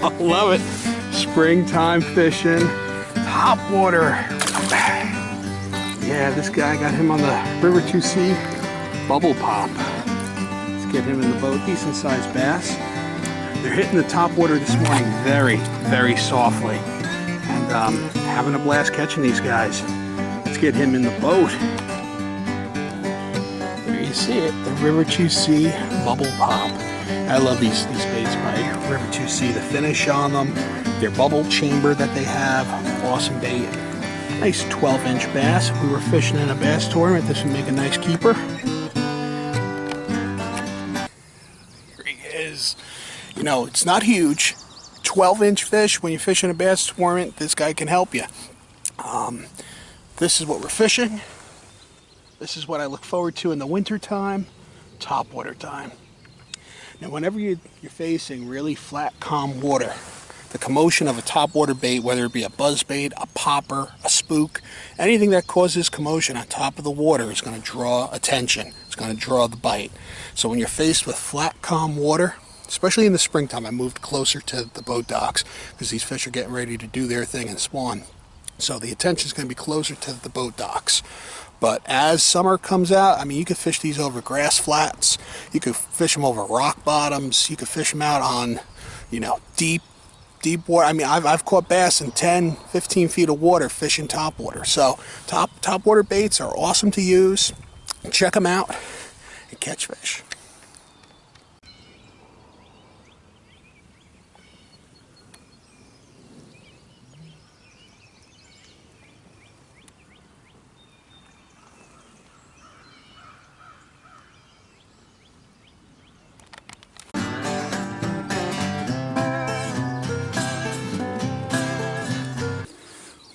I love it. Springtime fishing, top water. Yeah, this guy got him on the River 2C bubble pop. Let's get him in the boat. Decent sized bass. They're hitting the top water this morning very, very softly. And having a blast catching these guys. Let's get him in the boat. There you see it, the River 2C bubble pop. I love these baits by River 2C. The finish on them, their bubble chamber that they have, awesome bait. Nice 12-inch bass. If we were fishing in a bass tournament, this would make a nice keeper. Here he is. You know, it's not huge. 12-inch fish. When you fish in a bass tournament, this guy can help you. This is what we're fishing. This is what I look forward to in the winter time, topwater time. Now, whenever you're facing really flat, calm water, the commotion of a topwater bait, whether it be a buzz bait, a popper, a spook, anything that causes commotion on top of the water is going to draw attention. It's going to draw the bite. So when you're faced with flat, calm water, especially in the springtime, I moved closer to the boat docks because these fish are getting ready to do their thing and spawn. So the attention is going to be closer to the boat docks. But as summer comes out, I mean, you could fish these over grass flats. You could fish them over rock bottoms. You could fish them out on, you know, deep water. I mean, I've caught bass in 10, 15 feet of water fishing topwater. So topwater baits are awesome to use. Check them out and catch fish.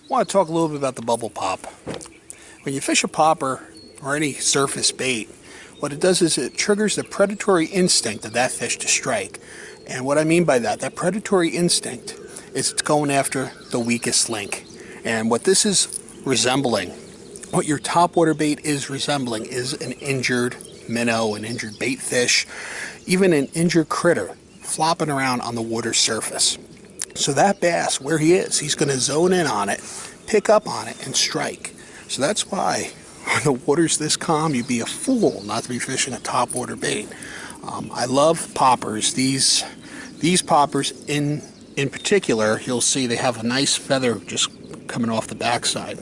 I want to talk a little bit about the bubble pop. When you fish a popper or any surface bait, what it does is it triggers the predatory instinct of that fish to strike. And what I mean by that, that predatory instinct is it's going after the weakest link. And what this is resembling, what your topwater bait is resembling, is an injured minnow, an injured bait fish, even an injured critter flopping around on the water surface. So that bass, where he is, he's going to zone in on it, pick up on it, and strike. So that's why when the water's this calm, you'd be a fool not to be fishing a topwater bait. I love poppers. These poppers in particular, you'll see they have a nice feather just coming off the backside.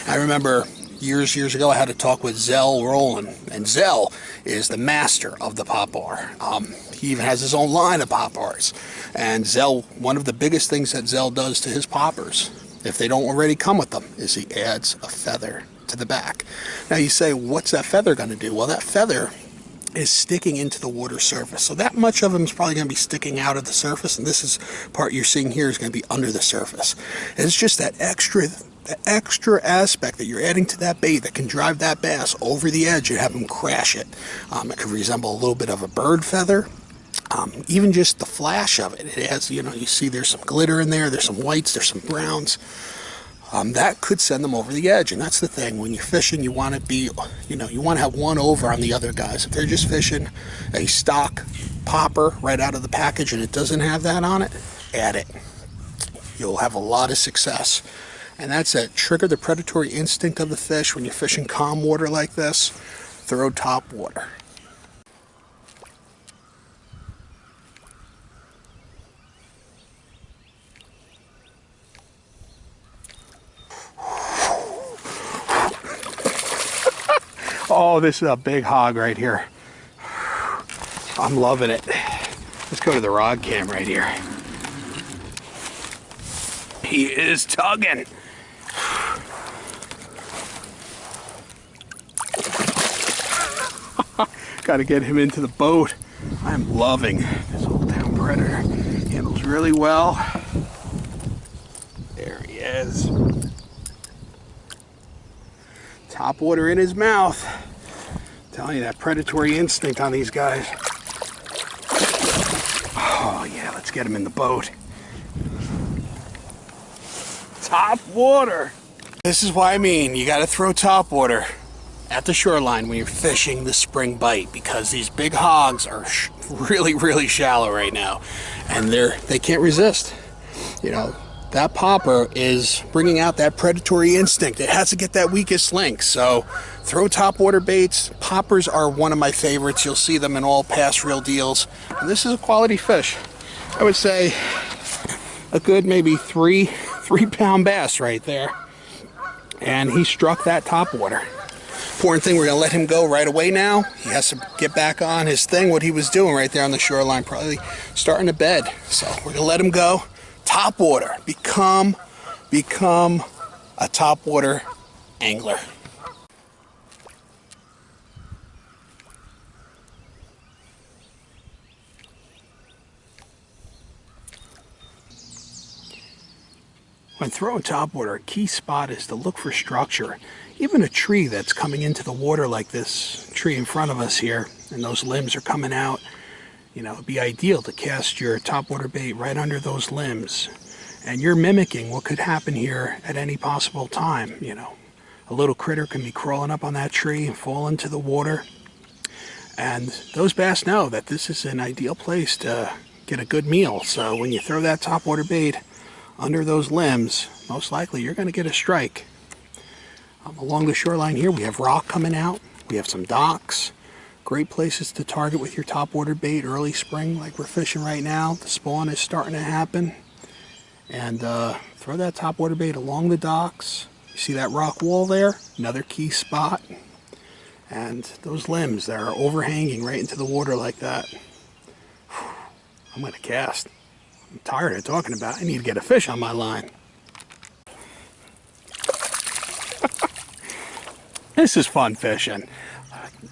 I remember years ago I had a talk with Zell Rowland, and Zell is the master of the popper. He even has his own line of poppers. And Zell, one of the biggest things that Zell does to his poppers, if they don't already come with them, is he adds a feather to the back. Now you say, what's that feather going to do? Well, that feather is sticking into the water surface. So that much of them is probably going to be sticking out of the surface, and this is part you're seeing here is going to be under the surface. And it's just that extra aspect that you're adding to that bait that can drive that bass over the edge and have him crash it. It could resemble a little bit of a bird feather. Even just the flash of it. It has, you know, you see there's some glitter in there, there's some whites, there's some browns. That could send them over the edge, and that's the thing. When you're fishing, you want to be, you know, you want to have one over on the other guys. If they're just fishing a stock popper right out of the package and it doesn't have that on it, add it. You'll have a lot of success. And that's it. Trigger the predatory instinct of the fish. When you're fishing calm water like this, throw top water. Oh, this is a big hog right here. I'm loving it. Let's go to the rod cam right here. He is tugging. Got to get him into the boat. I'm loving this old town predator. Handles really well. There he is. Top water in his mouth. I'm telling you, that predatory instinct on these guys. Oh yeah, let's get him in the boat. Top water. This is what I mean. You got to throw top water. at the shoreline when you're fishing the spring bite, because these big hogs are really, really shallow right now, and they can't resist. You know, that popper is bringing out that predatory instinct. It has to get that weakest link. So throw topwater baits. Poppers are one of my favorites. You'll see them in all past reel deals. And this is a quality fish. I would say a good maybe three-pound bass right there. And he struck that topwater. Important thing, we're going to let him go right away now. He has to get back on his thing, what he was doing right there on the shoreline, probably starting to bed. So we're going to let him go. Topwater. Become a topwater angler. When throwing topwater, a key spot is to look for structure. Even a tree that's coming into the water like this tree in front of us here, and those limbs are coming out. You know, it'd be ideal to cast your topwater bait right under those limbs. And you're mimicking what could happen here at any possible time. You know, a little critter can be crawling up on that tree and fall into the water. And those bass know that this is an ideal place to get a good meal. So when you throw that topwater bait under those limbs, most likely you're going to get a strike. Along the shoreline here, we have rock coming out. We have some docks. Great places to target with your topwater bait early spring, like we're fishing right now. The spawn is starting to happen. And throw that topwater bait along the docks. You see that rock wall there? Another key spot. And those limbs that are overhanging right into the water like that. I'm going to cast. I'm tired of talking about it. I need to get a fish on my line. This is fun fishing.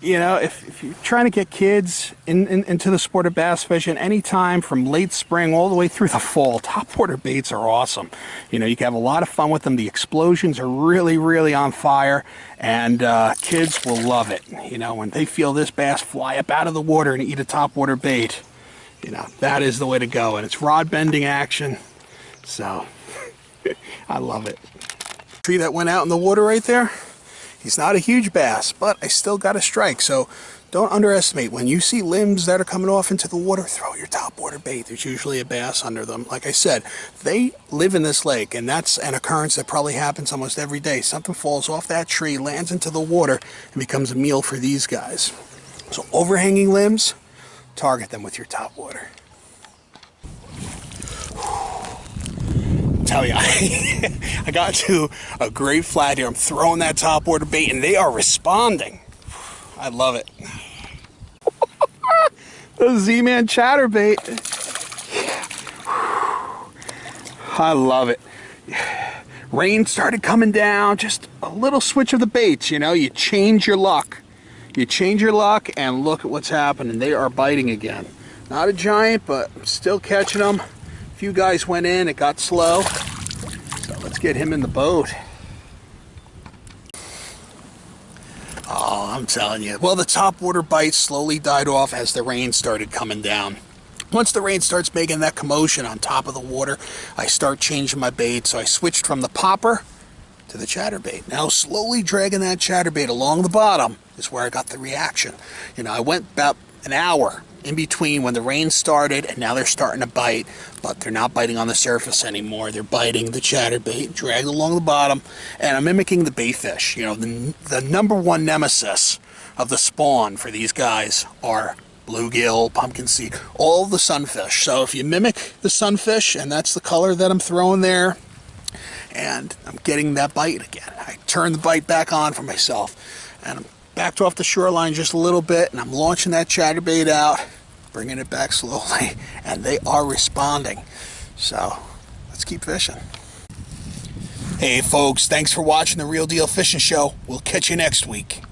You know, if you're trying to get kids into the sport of bass fishing, anytime from late spring all the way through the fall, topwater baits are awesome. You know, you can have a lot of fun with them. The explosions are really, really on fire, and kids will love it. You know, when they feel this bass fly up out of the water and eat a topwater bait, you know, that is the way to go. And it's rod bending action, so I love it. Tree that went out in the water right there, he's not a huge bass, but I still got a strike. So don't underestimate. When you see limbs that are coming off into the water, throw your topwater bait. There's usually a bass under them. Like I said, they live in this lake, and that's an occurrence that probably happens almost every day. Something falls off that tree, lands into the water, and becomes a meal for these guys. So overhanging limbs, target them with your topwater. Tell you, I got to a great flat here. I'm throwing that topwater bait, and they are responding. I love it. The Z-Man chatterbait. I love it. Rain started coming down. Just a little switch of the baits, you know. You change your luck. You change your luck, and look at what's happening. They are biting again. Not a giant, but I'm still catching them. A few guys went in, it got slow. So let's get him in the boat. Oh, I'm telling you. Well, the topwater bites slowly died off as the rain started coming down. Once the rain starts making that commotion on top of the water, I start changing my bait. So I switched from the popper to the chatterbait. Now slowly dragging that chatterbait along the bottom is where I got the reaction. You know, I went about an hour in between when the rain started, and now they're starting to bite, but they're not biting on the surface anymore. They're biting the chatterbait, dragged along the bottom, and I'm mimicking the baitfish. You know, the number one nemesis of the spawn for these guys are bluegill, pumpkin seed, all the sunfish. So if you mimic the sunfish, and that's the color that I'm throwing there, and I'm getting that bite again. I turn the bite back on for myself, and I'm backed off the shoreline just a little bit, and I'm launching that chatterbait out, bringing it back slowly, and they are responding. So let's keep fishing. Hey folks, thanks for watching The Real Deal Fishing Show. We'll catch you next week.